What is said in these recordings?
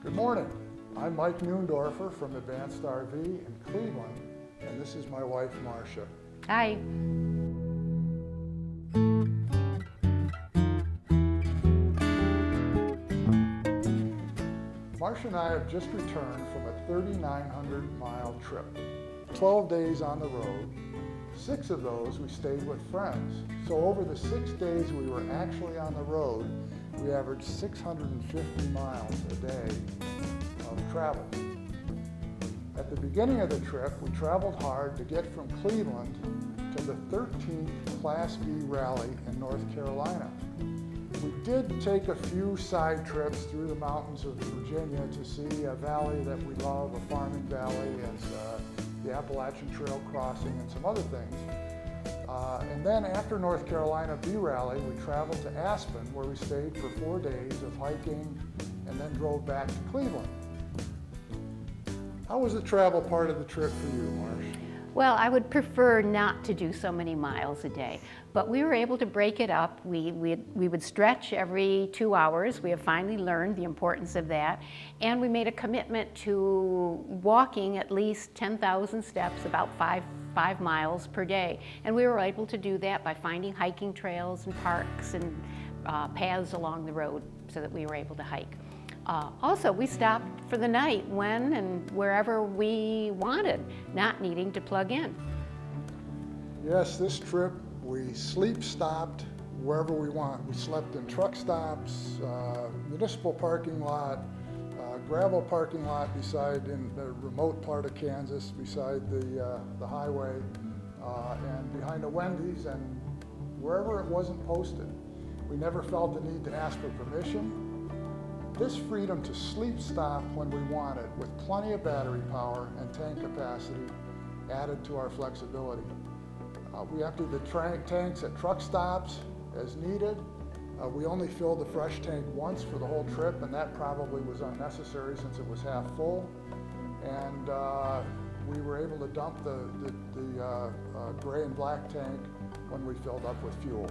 Good morning. I'm Mike Neundorfer from Advanced RV in Cleveland, and this is my wife, Marcia. Hi. Marcia and I have just returned from a 3,900-mile trip. 12 days on the road. 6 of those we stayed with friends. So over the 6 days we were actually on the road, we averaged 650 miles a day of travel. At the beginning of the trip, we traveled hard to get from Cleveland to the 13th Class B rally in North Carolina. We did take a few side trips through the mountains of Virginia to see a valley that we love, a farming valley, and the Appalachian Trail crossing and some other things. And then after North Carolina B Rally, we traveled to Aspen, where we stayed for 4 days of hiking and then drove back to Cleveland. How was the travel part of the trip for you, Marcia? Well, I would prefer not to do so many miles a day, but we were able to break it up. We would stretch every 2 hours. We have finally learned the importance of that, and we made a commitment to walking at least 10,000 steps, about five miles per day. And we were able to do that by finding hiking trails and parks and paths along the road so that we were able to hike. Also, we stopped for the night when and wherever we wanted, not needing to plug in. Yes, this trip we sleep stopped wherever we want. We slept in truck stops, municipal parking lot, gravel parking lot in the remote part of Kansas beside the highway, and behind a Wendy's, and wherever it wasn't posted. We never felt the need to ask for permission. This freedom to sleep stop when we wanted, with plenty of battery power and tank capacity, added to our flexibility. We emptied the tanks at truck stops as needed. We only filled the fresh tank once for the whole trip, and that probably was unnecessary since it was half full. And we were able to dump the gray and black tank when we filled up with fuel.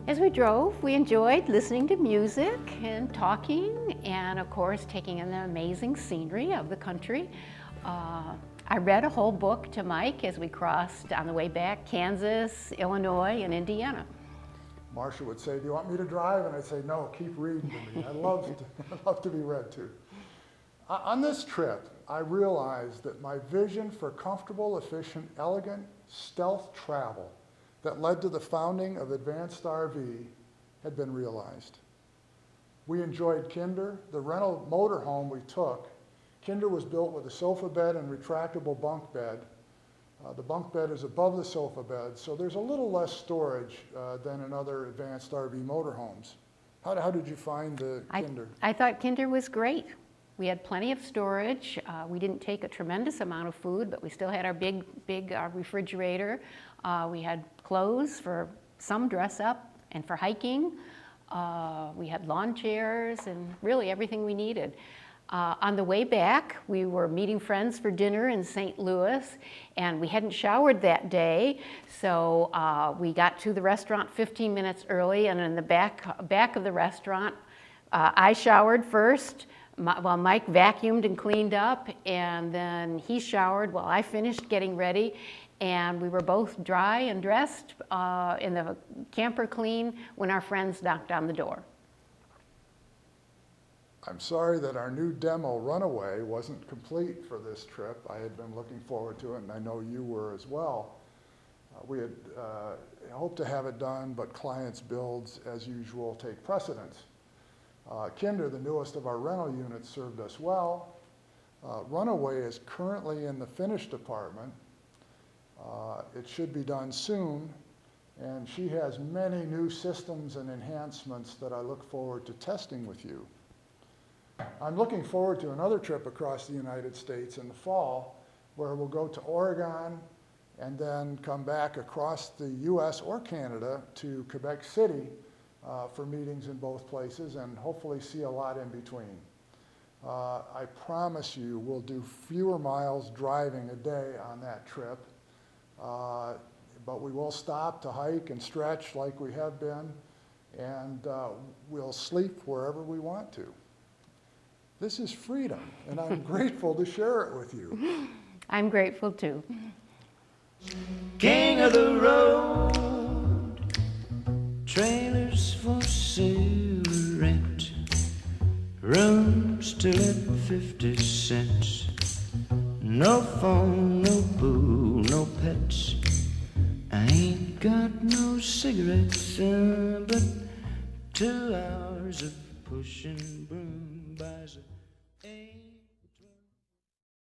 As we drove, we enjoyed listening to music and talking, and of course taking in the amazing scenery of the country. I read a whole book to Mike as we crossed on the way back Kansas, Illinois, and Indiana. Marcia would say, "Do you want me to drive?" And I'd say, "No, keep reading to me. I love to be read to." On this trip, I realized that my vision for comfortable, efficient, elegant, stealth travel that led to the founding of Advanced RV had been realized. We enjoyed Kinder, the rental motorhome we took. Kinder was built with a sofa bed and retractable bunk bed. The bunk bed is above the sofa bed, so there's a little less storage than in other Advanced RV motorhomes. How did you find the Kinder? I thought Kinder was great. We had plenty of storage. We didn't take a tremendous amount of food, but we still had our big refrigerator. We had clothes for some dress up and for hiking. We had lawn chairs and really everything we needed. On the way back, we were meeting friends for dinner in St. Louis, and we hadn't showered that day, so we got to the restaurant 15 minutes early, and in the back of the restaurant, I showered first, while Mike vacuumed and cleaned up, and then he showered while I finished getting ready, and we were both dry and dressed in the camper clean when our friends knocked on the door. I'm sorry that our new demo Runaway wasn't complete for this trip. I had been looking forward to it, and I know you were as well. We had hoped to have it done, but clients' builds, as usual, take precedence. Kinder, the newest of our rental units, served us well. Runaway is currently in the finished department. It should be done soon, and she has many new systems and enhancements that I look forward to testing with you. I'm looking forward to another trip across the United States in the fall, where we'll go to Oregon and then come back across the US or Canada to Quebec City for meetings in both places, and hopefully see a lot in between. I promise you we'll do fewer miles driving a day on that trip, but we will stop to hike and stretch like we have been, and we'll sleep wherever we want to. This is freedom, and I'm grateful to share it with you. I'm grateful too. King of the road, trailers for sale or rent, rooms till at 50 cents. No phone, no pool, no pets. I ain't got no cigarettes, but 2 hours of pushing broom buys a